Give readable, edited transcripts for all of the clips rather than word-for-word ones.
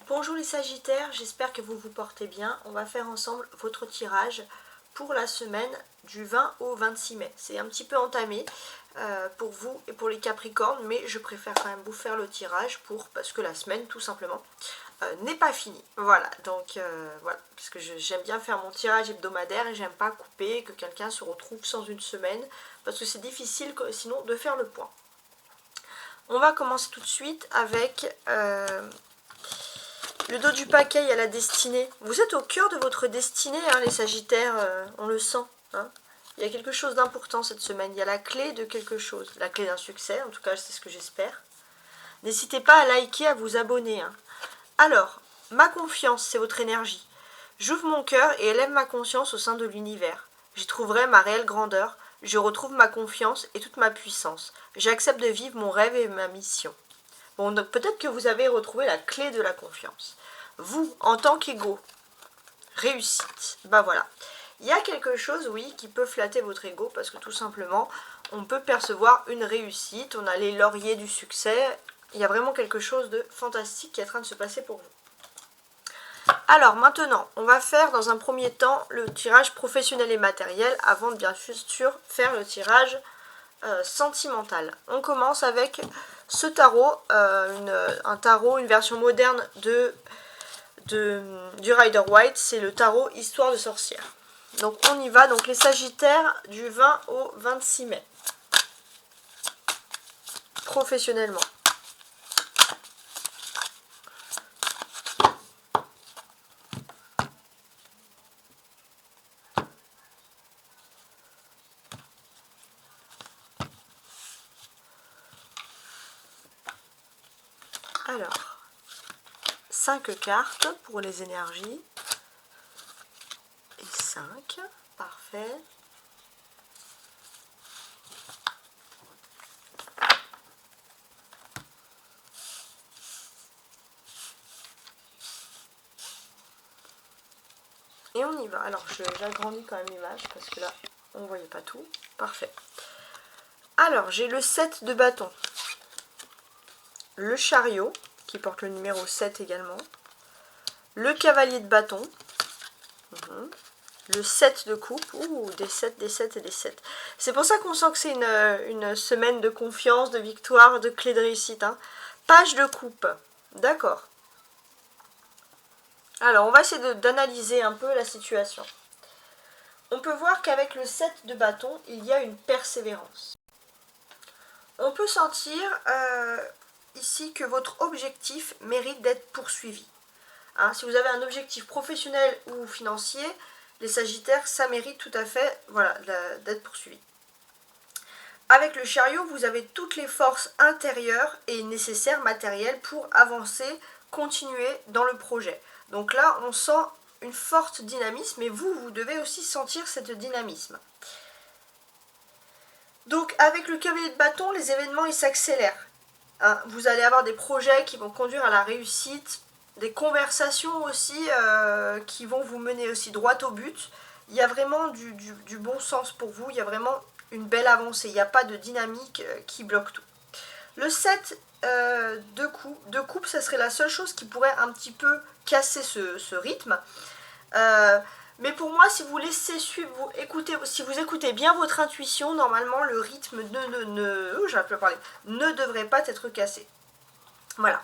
Bonjour les Sagittaires, j'espère que vous vous portez bien. On va faire ensemble votre tirage pour la semaine du 20 au 26 mai. C'est un petit peu entamé pour vous et pour les Capricornes, mais je préfère quand même vous faire le tirage parce que la semaine, tout simplement, n'est pas finie. Voilà, donc voilà, parce que j'aime bien faire mon tirage hebdomadaire et j'aime pas couper, que quelqu'un se retrouve sans une semaine, parce que c'est difficile sinon de faire le point. On va commencer tout de suite avec le dos du paquet, il y a la destinée. Vous êtes au cœur de votre destinée, hein, les Sagittaires, on le sent. Hein. Il y a quelque chose d'important cette semaine. Il y a la clé de quelque chose. La clé d'un succès, en tout cas, c'est ce que j'espère. N'hésitez pas à liker, à vous abonner. Hein. Alors, ma confiance, c'est votre énergie. J'ouvre mon cœur et élève ma conscience au sein de l'univers. J'y trouverai ma réelle grandeur. Je retrouve ma confiance et toute ma puissance. J'accepte de vivre mon rêve et ma mission. Bon, donc peut-être que vous avez retrouvé la clé de la confiance. Vous, en tant qu'ego, réussite, bah voilà. Il y a quelque chose, oui, qui peut flatter votre ego, parce que tout simplement, on peut percevoir une réussite, on a les lauriers du succès, il y a vraiment quelque chose de fantastique qui est en train de se passer pour vous. Alors maintenant, on va faire dans un premier temps le tirage professionnel et matériel, avant de bien sûr faire le tirage sentimental. On commence avec ce tarot, un tarot, une version moderne du Rider-Waite, c'est le tarot Histoire de sorcière. Donc on y va, donc les Sagittaires du 20 au 26 mai. Professionnellement. Alors, 5 cartes pour les énergies. Et 5, parfait. Et on y va. Alors, j'agrandis quand même l'image parce que là, on ne voyait pas tout. Parfait. Alors, j'ai le 7 de bâton. Le chariot, qui porte le numéro 7 également. Le cavalier de bâton. Le 7 de coupe. Ouh, des 7, des 7 et des 7. C'est pour ça qu'on sent que c'est une semaine de confiance, de victoire, de clé de réussite. Hein. Page de coupe. D'accord. Alors, on va essayer d'analyser un peu la situation. On peut voir qu'avec le 7 de bâton, il y a une persévérance. On peut sentir ici que votre objectif mérite d'être poursuivi. Hein, si vous avez un objectif professionnel ou financier, les Sagittaires, ça mérite tout à fait voilà, d'être poursuivi. Avec le chariot, vous avez toutes les forces intérieures et nécessaires matérielles pour avancer, continuer dans le projet. Donc là, on sent une forte dynamisme et vous devez aussi sentir cette dynamisme. Donc avec le cavalier de bâton, les événements ils s'accélèrent. Hein, vous allez avoir des projets qui vont conduire à la réussite, des conversations aussi qui vont vous mener aussi droit au but. Il y a vraiment du bon sens pour vous, il y a vraiment une belle avancée, il n'y a pas de dynamique qui bloque tout. Le 7 de coupe, ça serait la seule chose qui pourrait un petit peu casser ce rythme. Mais pour moi, si vous laissez suivre, si vous écoutez bien votre intuition, normalement le rythme ne devrait pas être cassé. Voilà.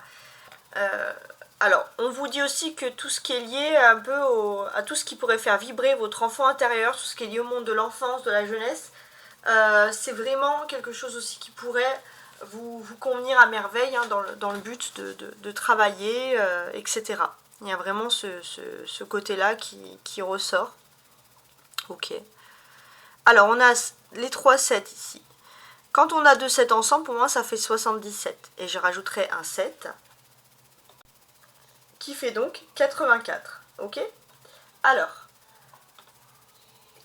Alors, on vous dit aussi que tout ce qui est lié un peu à tout ce qui pourrait faire vibrer votre enfant intérieur, tout ce qui est lié au monde de l'enfance, de la jeunesse, c'est vraiment quelque chose aussi qui pourrait vous convenir à merveille hein, dans le but de travailler, etc. Il y a vraiment ce côté-là qui ressort. Ok. Alors, on a les 3 7 ici. Quand on a 2 7 ensemble, pour moi, ça fait 77. Et je rajouterai un 7 qui fait donc 84. Ok. Alors,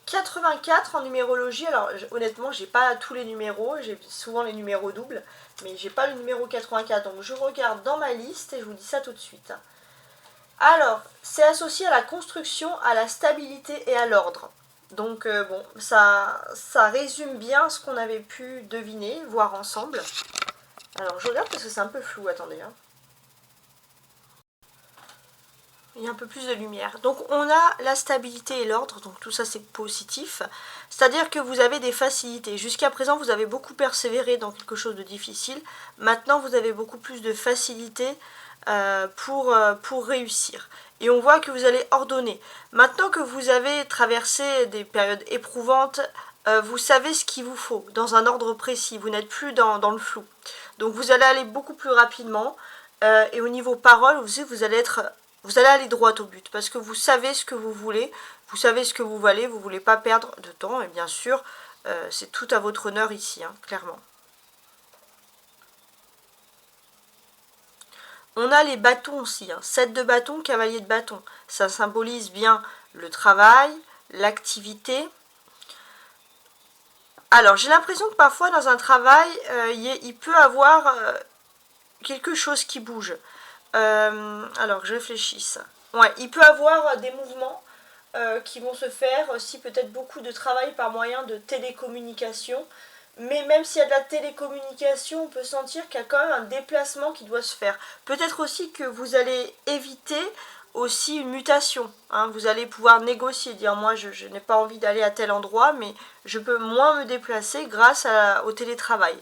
84 en numérologie, alors honnêtement, j'ai pas tous les numéros, j'ai souvent les numéros doubles, mais j'ai pas le numéro 84. Donc, je regarde dans ma liste et je vous dis ça tout de suite. Alors, c'est associé à la construction, à la stabilité et à l'ordre. Donc bon, ça résume bien ce qu'on avait pu deviner, voir ensemble. Alors je regarde parce que c'est un peu flou, attendez. Hein. il y a un peu plus de lumière. Donc on a la stabilité et l'ordre, donc tout ça c'est positif. C'est-à-dire que vous avez des facilités. Jusqu'à présent vous avez beaucoup persévéré dans quelque chose de difficile. Maintenant vous avez beaucoup plus de facilité pour réussir. Et on voit que vous allez ordonner. Maintenant que vous avez traversé des périodes éprouvantes, vous savez ce qu'il vous faut, dans un ordre précis. Vous n'êtes plus dans le flou. Donc vous allez aller beaucoup plus rapidement. Et au niveau parole, vous allez aller droit au but. Parce que vous savez ce que vous voulez. Vous savez ce que vous valez. Vous ne voulez pas perdre de temps. Et bien sûr, c'est tout à votre honneur ici, hein, clairement. On a les bâtons aussi, hein. 7 de bâtons, cavalier de bâtons. Ça symbolise bien le travail, l'activité. Alors, j'ai l'impression que parfois, dans un travail, il peut avoir quelque chose qui bouge. Alors, que je réfléchisse. Ouais, il peut avoir des mouvements qui vont se faire, aussi peut-être beaucoup de travail par moyen de télécommunication. Mais même s'il y a de la télécommunication, on peut sentir qu'il y a quand même un déplacement qui doit se faire. Peut-être aussi que vous allez éviter aussi une mutation. Hein. Vous allez pouvoir négocier, dire moi je n'ai pas envie d'aller à tel endroit, mais je peux moins me déplacer grâce au télétravail,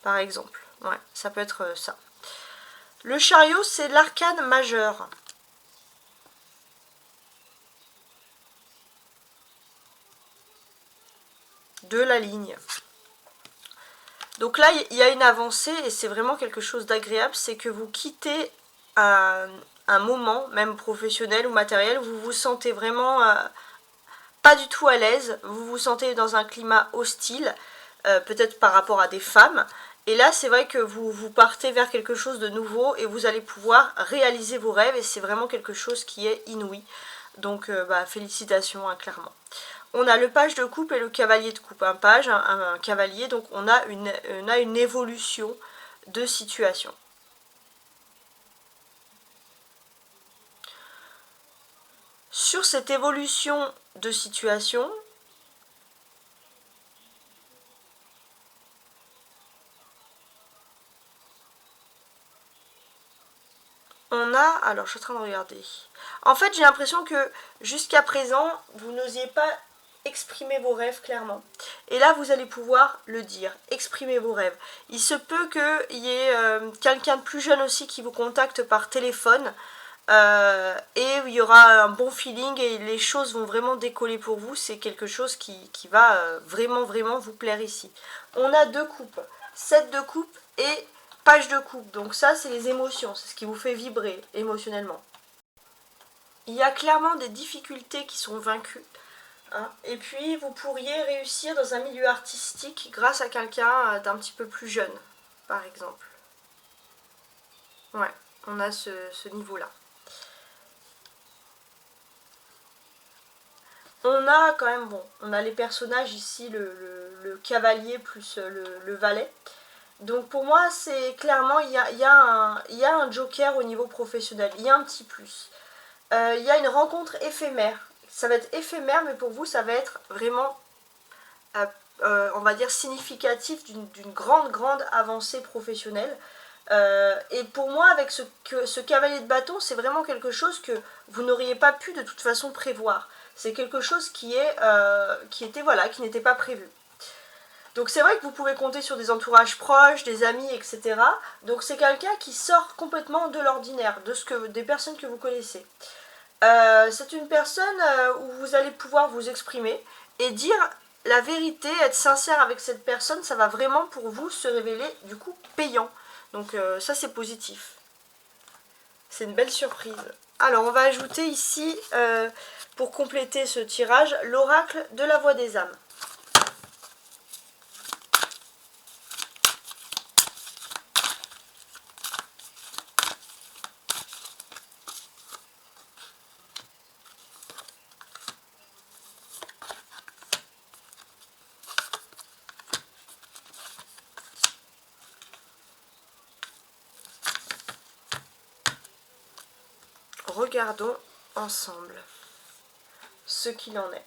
par exemple. Ouais, ça peut être ça. Le chariot, c'est l'arcane majeur. De la ligne. Donc là, il y a une avancée et c'est vraiment quelque chose d'agréable, c'est que vous quittez un moment, même professionnel ou matériel, où vous vous sentez vraiment pas du tout à l'aise, vous vous sentez dans un climat hostile, peut-être par rapport à des femmes. Et là, c'est vrai que vous partez vers quelque chose de nouveau et vous allez pouvoir réaliser vos rêves et c'est vraiment quelque chose qui est inouï. Donc, félicitations, hein, clairement. On a le page de coupe et le cavalier de coupe. Un page, un cavalier, donc on a une évolution de situation. Sur cette évolution de situation, on a... Alors, je suis en train de regarder. En fait, j'ai l'impression que jusqu'à présent, vous n'osiez pas exprimer vos rêves clairement. Et là, vous allez pouvoir le dire, exprimer vos rêves. Il se peut qu'il y ait quelqu'un de plus jeune aussi qui vous contacte par téléphone. Et il y aura un bon feeling et les choses vont vraiment décoller pour vous. C'est quelque chose qui va vraiment vous plaire ici. On a 2 coupes, 7 de coupe et page de coupe. Donc ça, c'est les émotions, c'est ce qui vous fait vibrer émotionnellement. Il y a clairement des difficultés qui sont vaincues. Hein. Et puis, vous pourriez réussir dans un milieu artistique grâce à quelqu'un d'un petit peu plus jeune, par exemple. Ouais, on a ce niveau-là. On a quand même, bon, on a les personnages ici, le cavalier plus le valet. Donc pour moi, c'est clairement, il y a un joker au niveau professionnel, il y a un petit plus. Il y a une rencontre éphémère. Ça va être éphémère, mais pour vous, ça va être vraiment, on va dire, significatif d'une grande avancée professionnelle. Et pour moi, avec ce cavalier de bâton, c'est vraiment quelque chose que vous n'auriez pas pu de toute façon prévoir. C'est quelque chose qui n'était pas prévu. Donc c'est vrai que vous pouvez compter sur des entourages proches, des amis, etc. Donc c'est quelqu'un qui sort complètement de l'ordinaire, des personnes que vous connaissez. C'est une personne où vous allez pouvoir vous exprimer et dire la vérité, être sincère avec cette personne, ça va vraiment pour vous se révéler du coup payant. Donc ça c'est positif. C'est une belle surprise. Alors on va ajouter ici, pour compléter ce tirage, l'oracle de la voix des âmes. Regardons ensemble ce qu'il en est.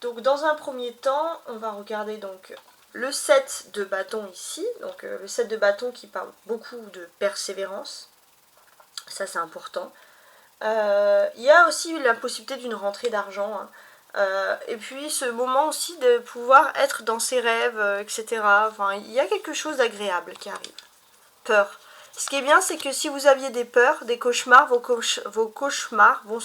Donc dans un premier temps, on va regarder donc le 7 de bâton ici, donc le 7 de bâton qui parle beaucoup de persévérance, ça c'est important. Il y a aussi la possibilité d'une rentrée d'argent, hein. Et puis ce moment aussi de pouvoir être dans ses rêves, etc. Enfin, il y a quelque chose d'agréable qui arrive. Peur. Ce qui est bien, c'est que si vous aviez des peurs, des cauchemars, vos cauchemars vont,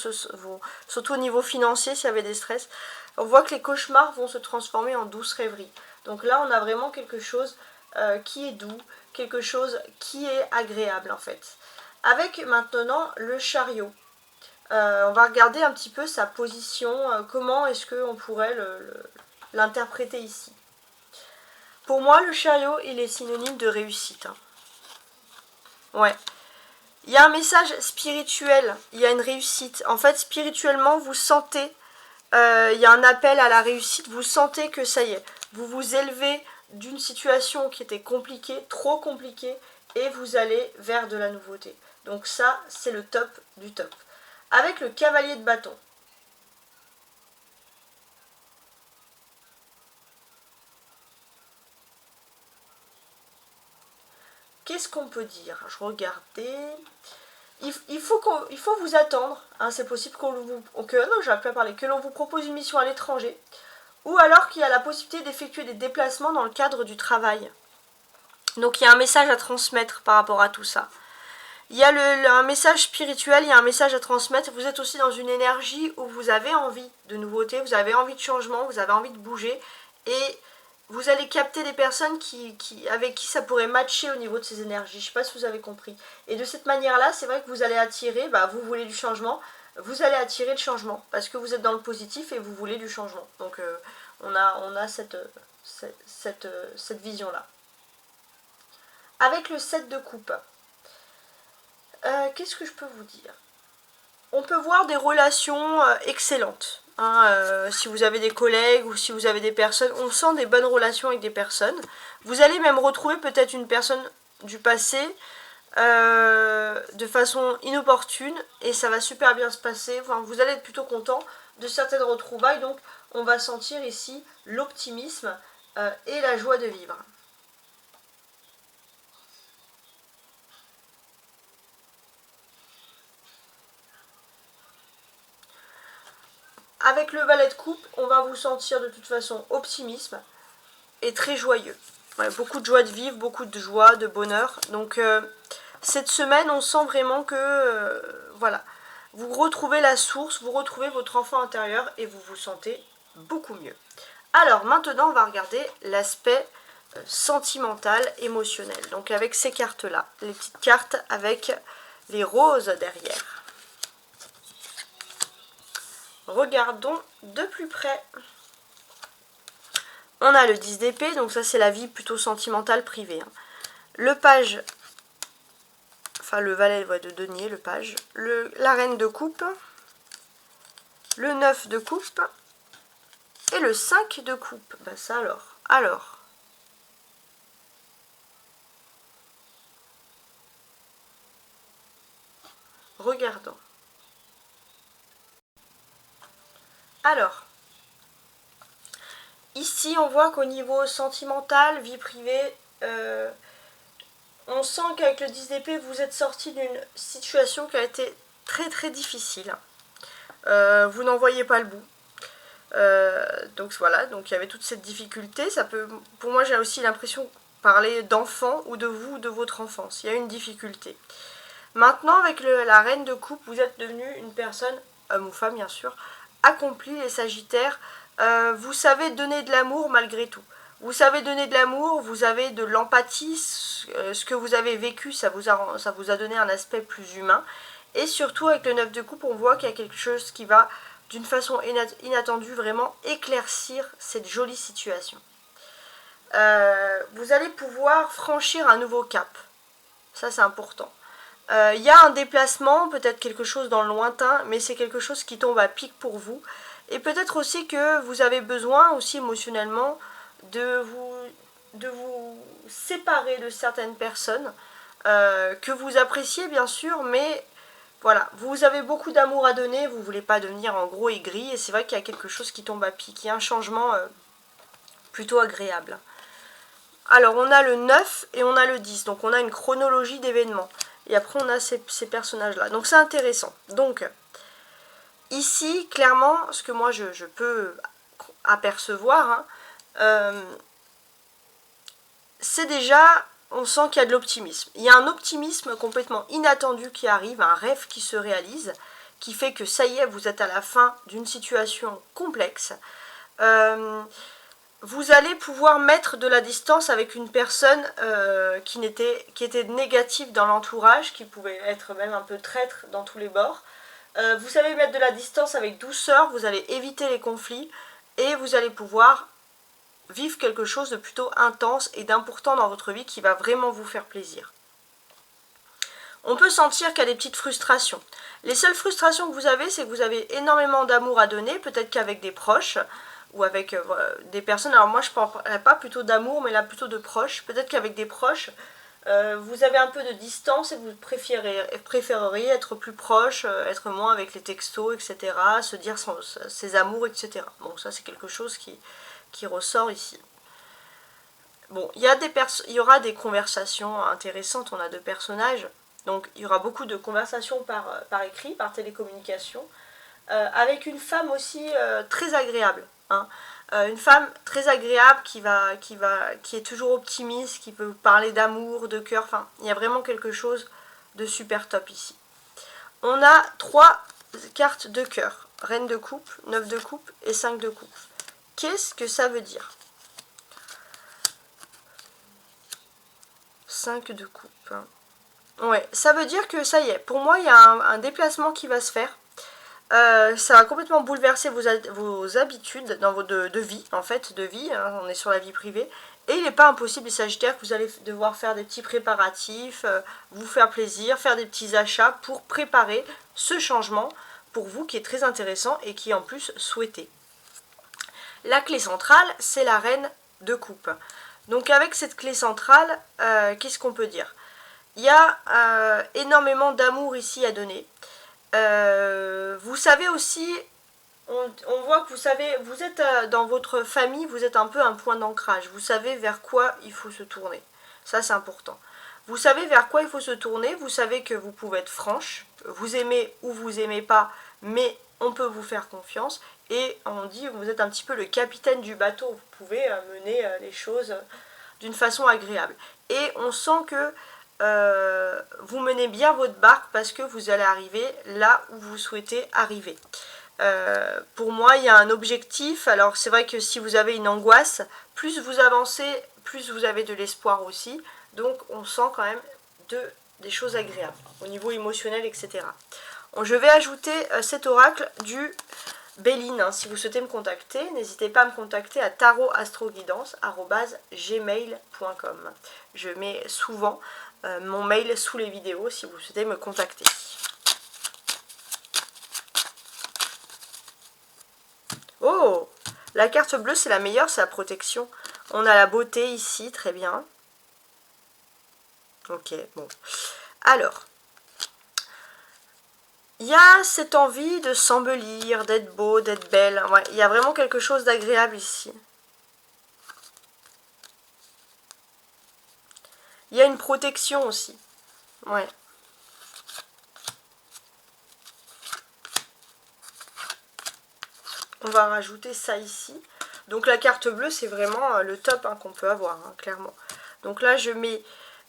surtout au niveau financier, s'il y avait des stress, on voit que les cauchemars vont se transformer en douce rêverie. Donc là, on a vraiment quelque chose qui est doux, quelque chose qui est agréable en fait. Avec maintenant le chariot. On va regarder un petit peu sa position, comment est-ce qu'on pourrait l'interpréter ici. Pour moi, le chariot, il est synonyme de réussite, hein. Ouais. Il y a un message spirituel, il y a une réussite. En fait, spirituellement, vous sentez, il y a un appel à la réussite, vous sentez que ça y est, vous vous élevez d'une situation qui était compliquée, trop compliquée, et vous allez vers de la nouveauté. Donc ça, c'est le top du top. Avec le cavalier de bâton. Qu'est-ce qu'on peut dire? Je regardais. Il faut vous attendre, hein, c'est possible que l'on vous propose une mission à l'étranger, ou alors qu'il y a la possibilité d'effectuer des déplacements dans le cadre du travail. Donc il y a un message à transmettre par rapport à tout ça. Il y a un message spirituel, il y a un message à transmettre. Vous êtes aussi dans une énergie où vous avez envie de nouveautés, vous avez envie de changement, vous avez envie de bouger. Et vous allez capter des personnes avec qui ça pourrait matcher au niveau de ces énergies. Je ne sais pas si vous avez compris. Et de cette manière-là, c'est vrai que vous allez attirer, vous voulez du changement, vous allez attirer le changement. Parce que vous êtes dans le positif et vous voulez du changement. Donc on a cette vision-là. Avec le 7 de coupe. Qu'est-ce que je peux vous dire? On peut voir des relations excellentes, hein, si vous avez des collègues ou si vous avez des personnes, on sent des bonnes relations avec des personnes. Vous allez même retrouver peut-être une personne du passé de façon inopportune et ça va super bien se passer. Enfin, vous allez être plutôt content de certaines retrouvailles, donc on va sentir ici l'optimisme et la joie de vivre. Avec le valet de coupe, on va vous sentir de toute façon optimisme et très joyeux. Ouais, beaucoup de joie de vivre, beaucoup de joie, de bonheur. Donc cette semaine, on sent vraiment que voilà, vous retrouvez la source, vous retrouvez votre enfant intérieur et vous vous sentez beaucoup mieux. Alors maintenant, on va regarder l'aspect sentimental, émotionnel. Donc avec ces cartes-là, les petites cartes avec les roses derrière. Regardons de plus près. On a le 10 d'épée, donc ça c'est la vie plutôt sentimentale privée, hein. Le page, enfin le valet de denier, le page, la reine de coupe, le 9 de coupe et le 5 de coupe. Ben ça alors. Regardons. Alors, ici on voit qu'au niveau sentimental, vie privée, on sent qu'avec le 10 d'épée, vous êtes sorti d'une situation qui a été très très difficile. Vous n'en voyez pas le bout. Donc voilà, donc il y avait toute cette difficulté. Pour moi, j'ai aussi l'impression de parler d'enfant ou de vous ou de votre enfance. Il y a une difficulté. Maintenant, avec la reine de coupe, vous êtes devenu une personne, homme ou femme bien sûr, accomplie, les sagittaires. Vous savez donner de l'amour malgré tout. Vous savez donner de l'amour, vous avez de l'empathie, ce que vous avez vécu, ça vous a donné un aspect plus humain. Et surtout, avec le 9 de coupe, on voit qu'il y a quelque chose qui va, d'une façon inattendue, vraiment éclaircir cette jolie situation. Vous allez pouvoir franchir un nouveau cap. Ça, c'est important. Il y a un déplacement, peut-être quelque chose dans le lointain, mais c'est quelque chose qui tombe à pic pour vous. Et peut-être aussi que vous avez besoin, aussi émotionnellement, de vous séparer de certaines personnes que vous appréciez bien sûr, mais voilà, vous avez beaucoup d'amour à donner, vous ne voulez pas devenir en gros aigri, et c'est vrai qu'il y a quelque chose qui tombe à pic, il y a un changement plutôt agréable. Alors on a le 9 et on a le 10, donc on a une chronologie d'événements. Et après, on a ces personnages-là. Donc, c'est intéressant. Donc, ici, clairement, ce que moi, je peux apercevoir, hein, c'est déjà, on sent qu'il y a de l'optimisme. Il y a un optimisme complètement inattendu qui arrive, un rêve qui se réalise, qui fait que ça y est, vous êtes à la fin d'une situation complexe. Vous allez pouvoir mettre de la distance avec une personne qui était négative dans l'entourage, qui pouvait être même un peu traître dans tous les bords. Vous savez mettre de la distance avec douceur, vous allez éviter les conflits et vous allez pouvoir vivre quelque chose de plutôt intense et d'important dans votre vie qui va vraiment vous faire plaisir. On peut sentir qu'il y a des petites frustrations. Les seules frustrations que vous avez, c'est que vous avez énormément d'amour à donner, peut-être qu'avec des proches ou avec des personnes. Alors moi, je ne parlerai pas plutôt d'amour, mais là plutôt de proches. Peut-être qu'avec des proches, vous avez un peu de distance et vous préféreriez être plus proche, être moins avec les textos, etc., se dire ses amours, etc. Bon, ça c'est quelque chose qui ressort ici. Bon, il y aura des conversations intéressantes, on a deux personnages, donc il y aura beaucoup de conversations par écrit, par télécommunication, avec une femme aussi très agréable, hein. Une femme très agréable qui est toujours optimiste, qui peut parler d'amour, de cœur, enfin, il y a vraiment quelque chose de super top ici. On a 3 cartes de cœur, reine de coupe, 9 de coupe et 5 de coupe. Qu'est-ce que ça veut dire? 5 de coupe. Ouais, ça veut dire que ça y est, pour moi, il y a un déplacement qui va se faire. Ça va complètement bouleverser vos habitudes de vie, en fait, de vie, hein, on est sur la vie privée. Et il n'est pas impossible, les Sagittaires, que vous allez devoir faire des petits préparatifs, vous faire plaisir, faire des petits achats pour préparer ce changement pour vous qui est très intéressant et qui est en plus souhaité. La clé centrale, c'est la reine de coupe. Donc avec cette clé centrale, qu'est-ce qu'on peut dire? Il y a énormément d'amour ici à donner. Vous savez aussi, on voit que vous êtes dans votre famille, vous êtes un peu un point d'ancrage. Vous savez vers quoi il faut se tourner. Ça, c'est important. Vous savez vers quoi il faut se tourner, vous savez que vous pouvez être franche, vous aimez ou vous aimez pas, mais on peut vous faire confiance. Et on dit que vous êtes un petit peu le capitaine du bateau, vous pouvez mener les choses d'une façon agréable. Et on sent que vous menez bien votre barque parce que vous allez arriver là où vous souhaitez arriver. Pour moi, il y a un objectif. Alors c'est vrai que si vous avez une angoisse, plus vous avancez, plus vous avez de l'espoir aussi. Donc on sent quand même des choses agréables au niveau émotionnel, etc. Je vais ajouter cet oracle du Béline. Hein. Si vous souhaitez me contacter, n'hésitez pas à me contacter à tarotastroguidance@gmail.com. Je mets souvent mon mail sous les vidéos si vous souhaitez me contacter. Oh, la carte bleue, c'est la meilleure, c'est la protection. On a la beauté ici, très bien. Ok, bon. Alors, il y a cette envie de s'embellir, d'être beau, d'être belle. Ouais, il y a vraiment quelque chose d'agréable ici. Il y a une protection aussi. Ouais. On va rajouter ça ici. Donc la carte bleue, c'est vraiment le top hein, qu'on peut avoir, hein, clairement. Donc là, je mets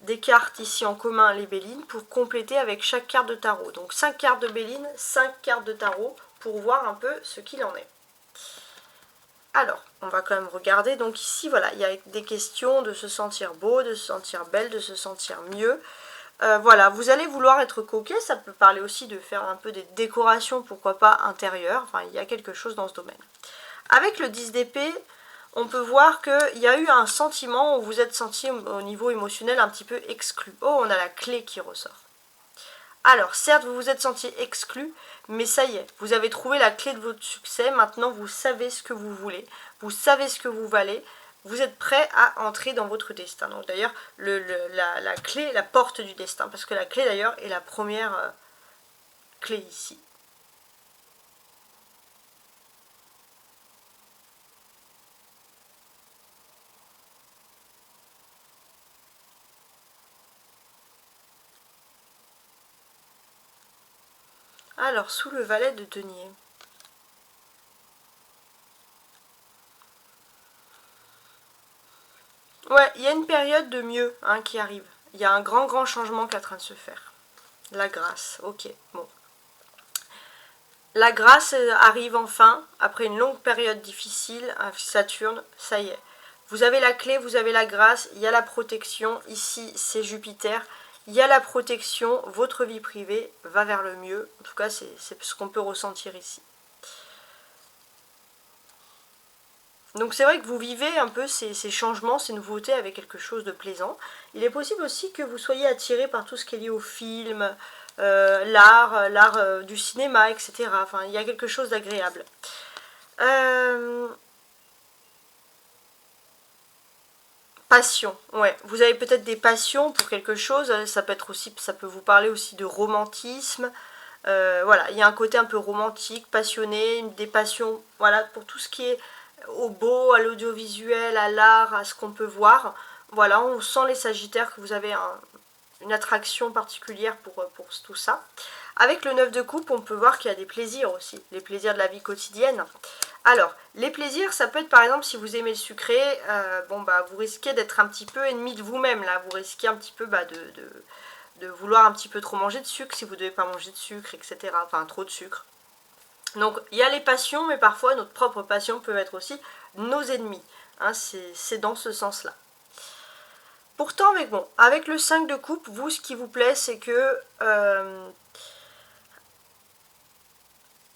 des cartes ici en commun, les Bélines, pour compléter avec chaque carte de tarot. Donc 5 cartes de Béline, 5 cartes de tarot, pour voir un peu ce qu'il en est. Alors, on va quand même regarder. Donc ici, voilà, il y a des questions de se sentir beau, de se sentir belle, de se sentir mieux. Voilà, vous allez vouloir être coquet, ça peut parler aussi de faire un peu des décorations, pourquoi pas intérieures, enfin il y a quelque chose dans ce domaine. Avec le 10 d'épée, on peut voir qu'il y a eu un sentiment où vous êtes senti au niveau émotionnel un petit peu exclu. Oh, on a la clé qui ressort. Alors, certes, vous vous êtes senti exclu, mais ça y est, vous avez trouvé la clé de votre succès, maintenant vous savez ce que vous voulez, vous savez ce que vous valez, vous êtes prêt à entrer dans votre destin. Donc d'ailleurs, la clé, la porte du destin, parce que la clé d'ailleurs est la première clé ici. Alors, sous le valet de denier. Ouais, il y a une période de mieux hein, qui arrive. Il y a un grand changement qui est en train de se faire. La grâce, ok, bon. La grâce arrive enfin, après une longue période difficile, avec Saturne, ça y est. Vous avez la clé, vous avez la grâce, il y a la protection, ici c'est Jupiter, il y a la protection, votre vie privée va vers le mieux, en tout cas c'est ce qu'on peut ressentir ici. Donc c'est vrai que vous vivez un peu ces changements, ces nouveautés avec quelque chose de plaisant. Il est possible aussi que vous soyez attiré par tout ce qui est lié au film, l'art du cinéma, etc. Enfin, il y a quelque chose d'agréable. Passion, ouais. Vous avez peut-être des passions pour quelque chose. Ça peut être aussi, ça peut vous parler aussi de romantisme. Voilà, il y a un côté un peu romantique, passionné, des passions, voilà, pour tout ce qui est au beau, à l'audiovisuel, à l'art, à ce qu'on peut voir. Voilà, on sent les Sagittaires que vous avez une attraction particulière pour tout ça. Avec le 9 de coupe, on peut voir qu'il y a des plaisirs aussi, les plaisirs de la vie quotidienne. Alors, les plaisirs, ça peut être par exemple si vous aimez le sucré, bon bah vous risquez d'être un petit peu ennemi de vous-même là, vous risquez un petit peu de vouloir un petit peu trop manger de sucre si vous ne devez pas manger de sucre, etc. Enfin, trop de sucre. Donc, il y a les passions, mais parfois notre propre passion peut être aussi nos ennemis. Hein, c'est dans ce sens-là. Pourtant, avec le 5 de coupe, vous, ce qui vous plaît, c'est que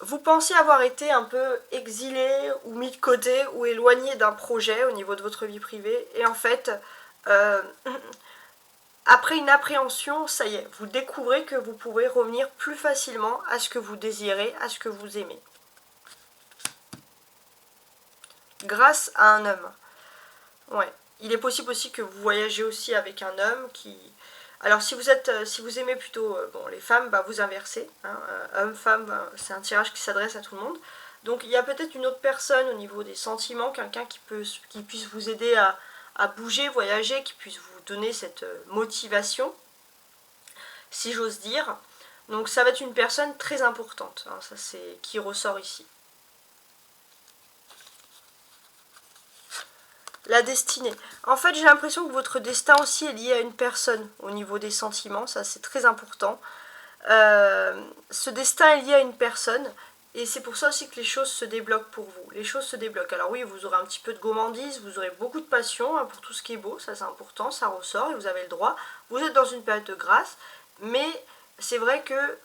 vous pensez avoir été un peu exilé ou mis de côté ou éloigné d'un projet au niveau de votre vie privée. Et en fait, après une appréhension, ça y est, vous découvrez que vous pouvez revenir plus facilement à ce que vous désirez, à ce que vous aimez. Grâce à un homme. Ouais. Il est possible aussi que vous voyagez aussi avec un homme qui... Alors si vous aimez plutôt bon, les femmes, bah, vous inversez. Hein, homme-femme, bah, c'est un tirage qui s'adresse à tout le monde. Donc il y a peut-être une autre personne au niveau des sentiments, quelqu'un qui puisse vous aider à bouger, voyager, qui puisse vous donner cette motivation, si j'ose dire. Donc ça va être une personne très importante, hein, ça c'est qui ressort ici. La destinée. En fait, j'ai l'impression que votre destin aussi est lié à une personne au niveau des sentiments, ça c'est très important. Ce destin est lié à une personne et c'est pour ça aussi que les choses se débloquent pour vous. Les choses se débloquent. Alors oui, vous aurez un petit peu de gourmandise, vous aurez beaucoup de passion hein, pour tout ce qui est beau, ça c'est important, ça ressort et vous avez le droit. Vous êtes dans une période de grâce, mais c'est vrai que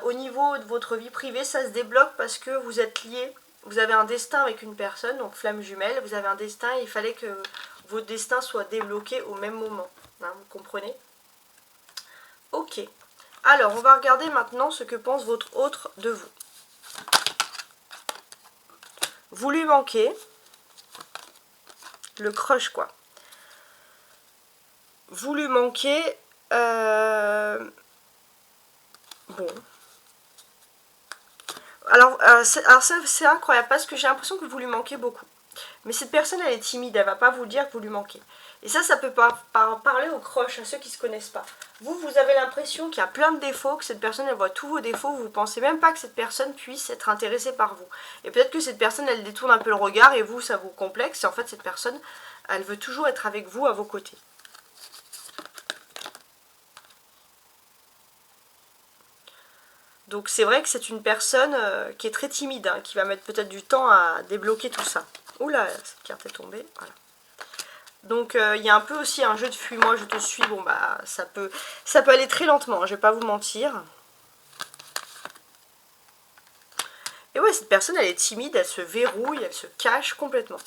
au niveau de votre vie privée, ça se débloque parce que vous êtes liés. Vous avez un destin avec une personne, donc flamme jumelle, vous avez un destin et il fallait que votre destin soit débloqué au même moment. Hein, vous comprenez? Ok. Alors, on va regarder maintenant ce que pense votre autre de vous. Vous lui manquez. Le crush, quoi. Vous lui manquez. Bon. Alors c'est incroyable parce que j'ai l'impression que vous lui manquez beaucoup. Mais cette personne, elle est timide, elle va pas vous dire que vous lui manquez. Et ça peut pas parler aux crush, à ceux qui se connaissent pas. Vous avez l'impression qu'il y a plein de défauts, que cette personne, elle voit tous vos défauts, vous pensez même pas que cette personne puisse être intéressée par vous. Et peut-être que cette personne, elle détourne un peu le regard et vous, ça vous complexe. Et en fait, cette personne, elle veut toujours être avec vous, à vos côtés. Donc c'est vrai que c'est une personne qui est très timide, hein, qui va mettre peut-être du temps à débloquer tout ça. Oula, cette carte est tombée, voilà. Donc il y a un peu aussi un jeu de fuis-moi, je te suis, bon bah ça peut aller très lentement, hein, je vais pas vous mentir. Et ouais, cette personne elle est timide, elle se verrouille, elle se cache complètement.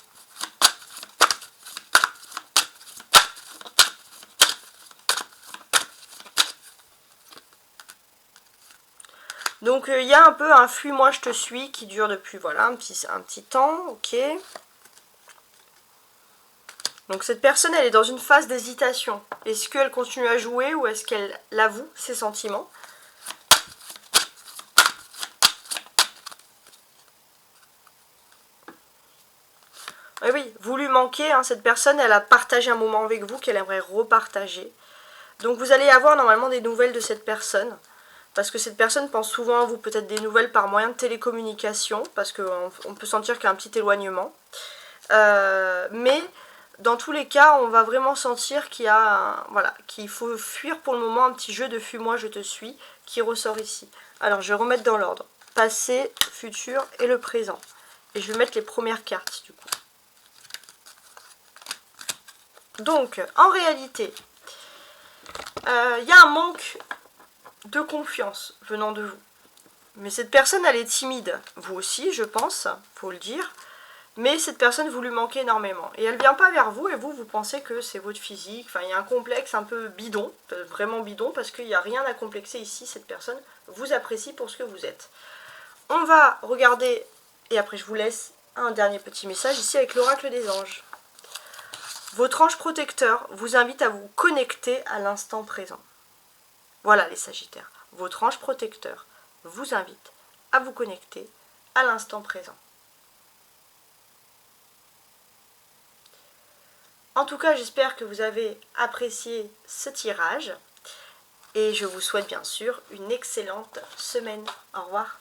Donc il y a un peu un fuis-moi je te suis qui dure depuis voilà un petit temps, ok. Donc cette personne, elle est dans une phase d'hésitation. Est-ce qu'elle continue à jouer ou est-ce qu'elle l'avoue, ses sentiments? Et oui, vous lui manquez, hein, cette personne, elle a partagé un moment avec vous qu'elle aimerait repartager. Donc vous allez avoir normalement des nouvelles de cette personne. parce que cette personne pense souvent à vous, peut-être des nouvelles par moyen de télécommunication, parce qu'on peut sentir qu'il y a un petit éloignement. Mais dans tous les cas, on va vraiment sentir qu'il y a voilà, qu'il faut fuir pour le moment, un petit jeu de fuis-moi, je te suis, qui ressort ici. Alors je vais remettre dans l'ordre. Passé, futur et le présent. Et je vais mettre les premières cartes du coup. Donc, en réalité, il y a un manque de confiance venant de vous. Mais cette personne, elle est timide. Vous aussi, je pense, faut le dire. Mais cette personne, vous lui manquez énormément. Et elle ne vient pas vers vous, et vous pensez que c'est votre physique. Enfin, il y a un complexe un peu bidon, vraiment bidon, parce qu'il n'y a rien à complexer ici. Cette personne vous apprécie pour ce que vous êtes. On va regarder, et après je vous laisse un dernier petit message ici avec l'oracle des anges. Votre ange protecteur vous invite à vous connecter à l'instant présent. Voilà les Sagittaires. Votre ange protecteur vous invite à vous connecter à l'instant présent. En tout cas, j'espère que vous avez apprécié ce tirage et je vous souhaite bien sûr une excellente semaine. Au revoir.